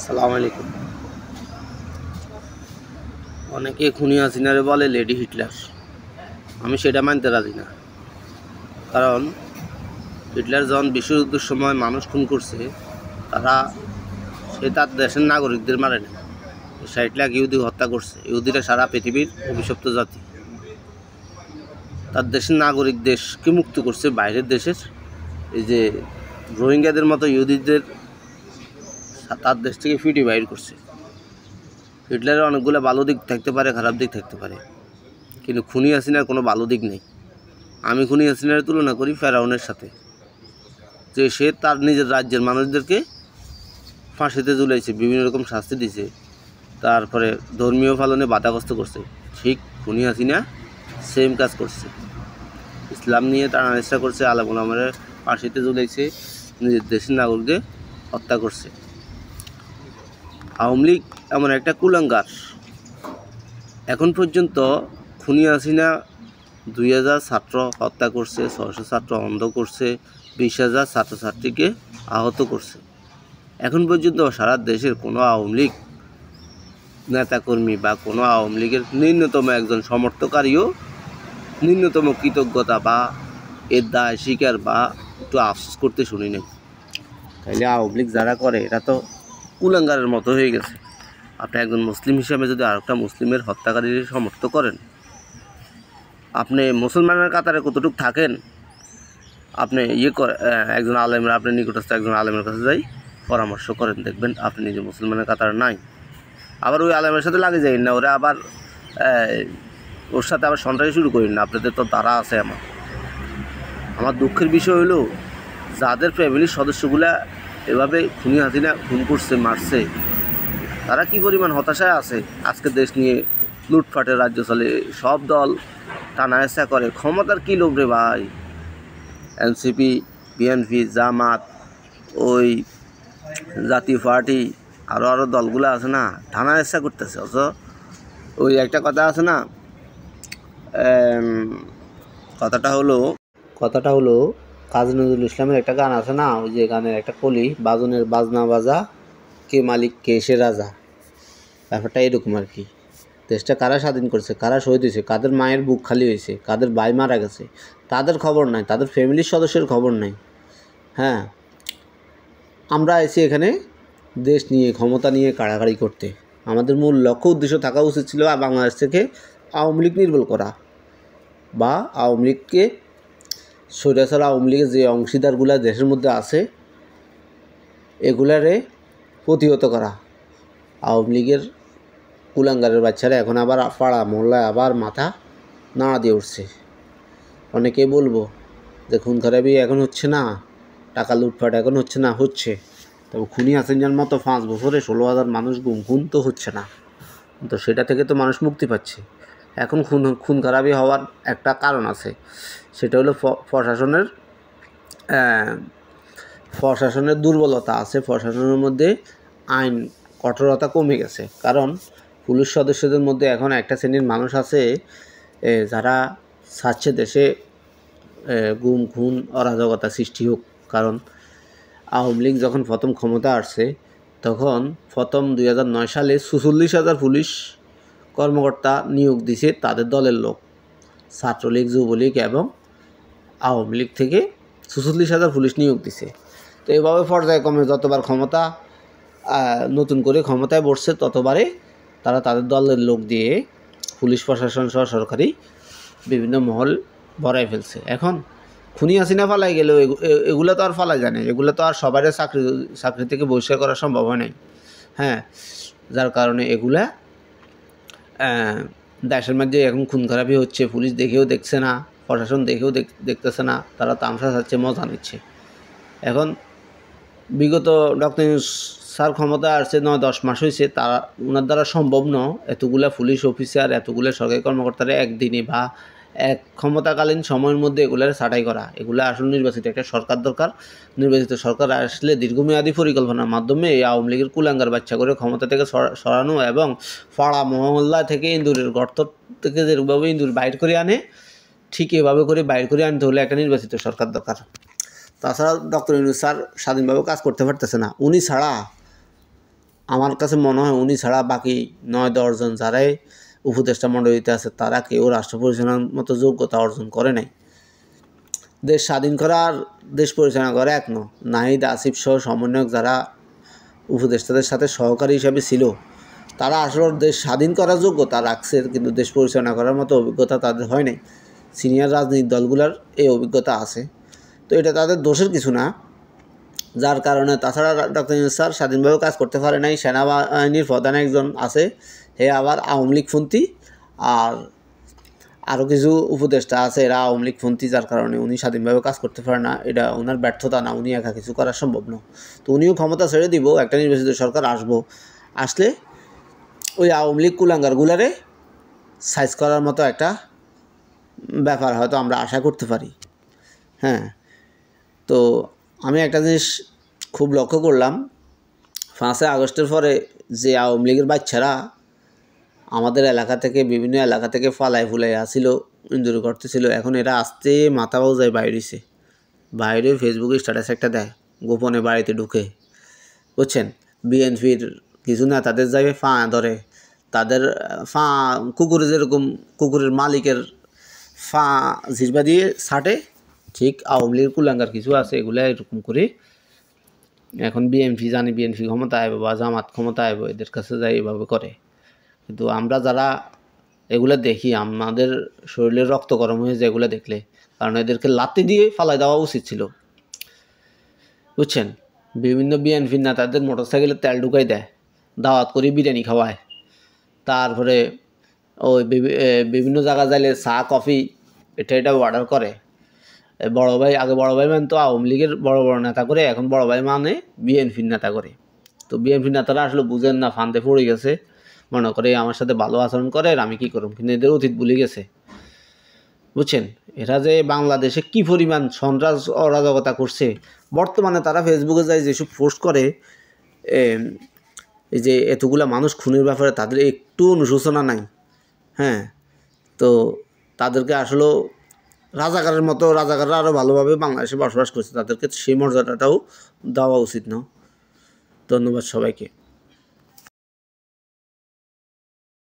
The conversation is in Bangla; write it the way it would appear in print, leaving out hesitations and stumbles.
আসসালামু আলাইকুম। অনেকে খুনি হাসিনারে বলে লেডি হিটলার। আমি সেটা মানতে রাজি না। কারণ হিটলার যখন বিশ্বযুদ্ধের সময় মানুষ খুন করছে, সে তার দেশের নাগরিকদের মারে না, 60 লাখ ইহুদি হত্যা করছে। ইহুদিরা সারা পৃথিবীর অভিশপ্ত জাতি। তার দেশের নাগরিক দেশকে মুক্ত করছে বাইরের দেশের এই যে রোহিঙ্গাদের মতো ইহুদিদের তার দেশ থেকে ফিটি বাইর করছে। হিটলারের অনেকগুলো ভালো দিক থাকতে পারে, খারাপ দিক থাকতে পারে, কিন্তু খুনি হাসিনার কোনো ভালো দিক নেই। আমি খুনি হাসিনার তুলনা করি ফেরাউনের সাথে, যে সে তার নিজের রাজ্যের মানুষদেরকে ফাঁসিতে ঝুলাইছে, বিভিন্ন রকম শাস্তি দিছে, তারপরে ধর্মীয় পালনে বাধাগ্রস্ত করছে। ঠিক খুনি হাসিনা সেম কাজ করছে, ইসলাম নিয়ে টানার চেষ্টা করছে, আলেম ওলামারে ফাঁসিতে ঝুলাইছে, নিজের দেশের নাগরিকদের হত্যা করছে। আওয়ামী লীগ এমন একটা কুলাঙ্গার, এখন পর্যন্ত খুনি হাসিনা 2000 ছাত্র হত্যা করছে, 600 ছাত্র অন্ধ করছে, 20,000 ছাত্রছাত্রীকে আহত করছে। এখন পর্যন্ত সারা দেশের কোনো আওয়ামী লীগ নেতাকর্মী বা কোনো আওয়ামী লীগের ন্যূনতম একজন সমর্থকারীও ন্যূনতম কৃতজ্ঞতা বা এর দায় স্বীকার বা একটু আফসোস করতে শুনি নাই। তাইলে আওয়ামী লীগ যারা করে এটা তো কুলাঙ্গারের মতো হয়ে গেছে। আপনি একজন মুসলিম হিসাবে যদি আরেকটা মুসলিমের হত্যাকারীর সমর্থন করেন, আপনি মুসলমানের কাতারে কতটুকু থাকেন, আপনি একজন আলেমের, আপনি নিকটস্থ একজন আলেমের কাছে যাই পরামর্শ করেন, দেখবেন আপনি নিজে মুসলমানের কাতারে নাই। আবার ওই আলেমের সাথে লাগে যাই না, ওরা আবার ওর সাথে আবার সন্ত্রাসী শুরু করেন না। আপনাদের তো তারা আছে। আমার দুঃখের বিষয় হলো, যাদের ফ্যামিলির সদস্যগুলা এভাবে খুনি হাসিনা খুন করছে, মারছে, তারা কি পরিমাণ হতাশায় আছে। আজকে দেশ নিয়ে লুটপাটের রাজ্য চলে, সব দল টানা হেঁচা করে। ক্ষমতার কী লোভ রে ভাই! এনসিপি, বিএনপি, জামাত, ওই জাতীয় পার্টি, আরও দলগুলো আছে না, টানা হেঁচা করতেছে। অথচ ওই একটা কথা আছে না, কথাটা হলো কাজী নজরুল ইসলামের একটা গান আছে না, ওই যে গানের একটা কলি, বাজনের বাজনা বাজা, কে মালিক কে সে রাজা। ব্যাপারটা এরকম আর কি। দেশটা কারা স্বাধীন করছে, কারা শহীদ হয়েছে, কাদের মায়ের বুক খালি হয়েছে, কাদের ভাই মারা গেছে, তাদের খবর নাই, তাদের ফ্যামিলির সদস্যের খবর নাই। হ্যাঁ, আমরা এসে এখানে দেশ নিয়ে, ক্ষমতা নিয়ে কাড়াকাড়ি করতে। আমাদের মূল লক্ষ্য উদ্দেশ্য থাকা উচিত ছিল বাংলাদেশ থেকে আওয়ামী লীগ নির্মূল করা, বা আওয়ামী লীগকে, স্বৈরাচার আওয়ামী লীগের যে অংশীদারগুলা দেশের মধ্যে আছে এগুলারে প্রতিহত করা। আওয়ামী লীগের কুলাঙ্গারের বাচ্চারা এখন আবার পাড়া মহল্লায় আবার মাথা নাড়া দিয়ে উঠছে। অনেকেই বলবো যে খুন খারাপি এখন হচ্ছে না, টাকা লুটপাট এখন হচ্ছে না, হচ্ছে। তবে খুনি হাসিনার মতো 5 বছরে 16,000 মানুষ খুন তো হচ্ছে না, তো সেটা থেকে তো মানুষ মুক্তি পাচ্ছে। এখন খুন খারাপি হওয়ার একটা কারণ আছে, সেটা হলো প্রশাসনের দুর্বলতা আছে। প্রশাসনের মধ্যে আইন কঠোরতা কমে গেছে। কারণ পুলিশ সদস্যদের মধ্যে এখন একটা শ্রেণীর মানুষ আছে যারা চাচ্ছে দেশে গুম খুন অরাজকতা সৃষ্টি হোক। কারণ আওয়ামী লীগ যখন প্রথম ক্ষমতা আসছে, তখন প্রথম 2009 সালে 46,000 পুলিশ কর্মকর্তা নিয়োগ দিছে তাদের দলের লোক, ছাত্রলীগ, যুবলীগ এবং আওয়ামী লীগ থেকে 46,000 পুলিশ নিয়োগ দিছে। তো এভাবে পর্যায়ক্রমে যতবার ক্ষমতা নতুন করে ক্ষমতায় বসছে, ততবারে তারা তাদের দলের লোক দিয়ে পুলিশ প্রশাসন সহ সরকারি বিভিন্ন মহল ভরাই ফেলছে। এখন খুনি হাসিনা ফালাই গেলেও এগুলো তো আর ফালাই যায় না, এগুলো তো আর সবারই চাকরি থেকে বহিষ্কার করা সম্ভব হয় নাই। হ্যাঁ, যার কারণে এগুলা দেশের মধ্যে এখন খুন খারাপি হচ্ছে। পুলিশ দেখেও দেখছে না, প্রশাসন দেখেও দেখতেছে না, তারা তামসা চাচ্ছে, মজা নিচ্ছে। এখন বিগত ডক্টর ইউনূস স্যার ক্ষমতা আসছে 9-10 মাস হয়েছে, তারা ওনার দ্বারা সম্ভব নয় এতগুলা পুলিশ অফিসার, এতগুলো সরকারি কর্মকর্তারা একদিনে বা এক ক্ষমতাকালীন সময়ের মধ্যে এগুলার ছাঁটাই করা। এগুলো আসলে নির্বাচিত একটা সরকার দরকার। নির্বাচিত সরকার আসলে দীর্ঘমেয়াদী পরিকল্পনার মাধ্যমে এই আওয়ামী লীগের কুলাঙ্গার বাচ্চা করে ক্ষমতা থেকে সরানো এবং পাড়া মহল্লা থেকে ইন্দুরের গর্ত থেকে যেভাবে ইন্দুর বাইর করে আনে, ঠিক এভাবে করে বাইর করে আনতে হলে একটা নির্বাচিত সরকার দরকার। তাছাড়া ডক্টর ইউনূস স্যার স্বাধীনভাবে কাজ করতে পারতেছে না। উনি ছাড়া আমার কাছে মনে হয় উনি ছাড়া বাকি 9-10 জন যারাই উপদেষ্টা মণ্ডলীতে আছে তারা কেউ রাষ্ট্র পরিচালনার মতো যোগ্যতা অর্জন করে নাই। দেশ স্বাধীন করা আর দেশ পরিচালনা করা এক নয়। নাহিদ আসিফ সহ সমন্বয়ক যারা উপদেষ্টাদের সাথে সহকারী হিসাবে ছিল তারা আসলে দেশ স্বাধীন করার যোগ্যতা রাখছে, কিন্তু দেশ পরিচালনা করার মতো অভিজ্ঞতা তাদের হয় নাই। সিনিয়র রাজনৈতিক দলগুলোর এই অভিজ্ঞতা আছে, তো এটা তাদের দোষের কিছু না। যার কারণে তাছাড়া ডক্টর ইউনূস স্যার স্বাধীনভাবে কাজ করতে পারে নাই। সেনাবাহিনীর প্রধান একজন আছে, হে আবার আওয়ামী লীগপন্থী, আর আরও কিছু উপদেষ্টা আছে এরা আওয়ামী লীগপন্থী, যার কারণে উনি স্বাধীনভাবে কাজ করতে পারে না। এটা ওনার ব্যর্থতা না, উনি একা কিছু করা সম্ভব না। তো উনিও ক্ষমতা ছেড়ে দিব, একটা নির্বাচিত সরকার আসলে ওই আওয়ামী লীগ কুলাঙ্গারগুলারে সাইজ করার মতো একটা ব্যাপার হয়তো আমরা আশা করতে পারি। হ্যাঁ, তো আমি একটা জিনিস খুব লক্ষ্য করলাম, 5ই আগস্টের পরে যে আওয়ামী লীগের বাচ্চারা আমাদের এলাকা থেকে বিভিন্ন এলাকা থেকে ফালাই ফুলাই আসছিল, ইঞ্জুরি করতেছিল, এখন এরা আসতে মাথা বাউজায় বাইরেছে, বাইরে ফেসবুকে স্ট্যাটাস একটা দেয়, গোপনে বাড়িতে ঢুকে, বুঝছেন। বিএনপির কিছু না তাদের যাবে ফা ধরে, তাদের ফা কুকুরে যেরকম কুকুরের মালিকের ফা জিরবা দিয়ে ছাটে, ঠিক আওয়ামী লীগের কুলাঙ্গার কিছু আছে এগুলো এরকম করে এখন বিএনপি জানি বিএনপি ক্ষমতা আইব বা জামাত ক্ষমতা আইব, এদের কাছে যাই এভাবে করে। কিন্তু আমরা যারা এগুলো দেখি আমাদের শরীরের রক্ত গরম হয়ে যায় এগুলো দেখলে, কারণ এদেরকে লাত্তি দিয়ে ফালাই দেওয়া উচিত ছিল, বুঝছেন। বিভিন্ন বিএনপির নেতাদের মোটরসাইকেলে তেল ঢুকাই দেয়, দাওয়াত করে বিরিয়ানি খাওয়ায়, তারপরে ওই বিভিন্ন জায়গা যাইলে চা কফি এটা অর্ডার করে। বড় ভাই মানে তো আওয়ামী লীগের বড় নেতা করে, এখন বড় ভাই মানে বিএনপির নেতা করে। তো বিএনপির নেতারা আসলে বুঝেন না, ফান্দে পড়ে গেছে, মনে করে আমার সাথে ভালো আচরণ করে আর আমি কী করব, কিন্তু এদের অতীত ভুলে গেছে, বুঝছেন। এরা যে বাংলাদেশে কি পরিমাণ সন্ত্রাস অরাজকতা করছে, বর্তমানে তারা ফেসবুকে যায় যেসব পোস্ট করে, এই যে এতগুলা মানুষ খুনের ব্যাপারে তাদের একটু অনুশোচনা নাই। হ্যাঁ, তো তাদেরকে আসলে রাজাকারের মতো, রাজাকাররা আরও ভালোভাবে বাংলাদেশে বসবাস করছে, তাদেরকে সেই মর্যাদাটাও দেওয়া উচিত না। ধন্যবাদ সবাইকে।